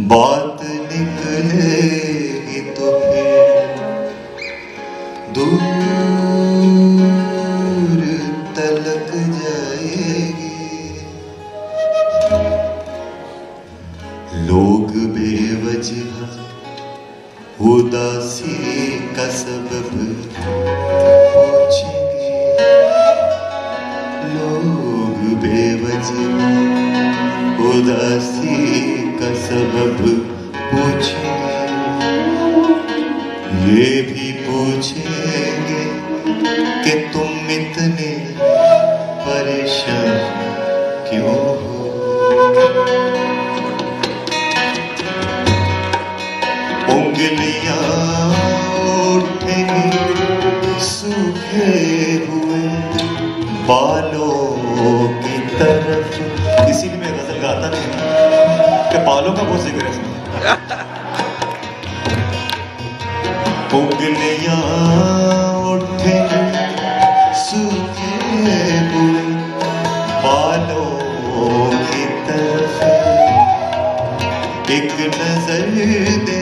बात निकलेगी तो फिर दूर तलक जाएगी। लोग बेवजह उदासी का सबब पूछेंगे। लोग बेवजह उदासी का सबब पूछेंगे। ये भी पूछेंगे कि तुम इतने परेशान क्यों हो। उंगलियां उठेंगी सूखे हुए बालों की तरफ। इसीलिए मैं गजल गाता नहीं कि बालों का बहुत जिक्र है इसमें। उंगलियां उठेंगी सूखे हुए बालों की तरफ। एक नजर दे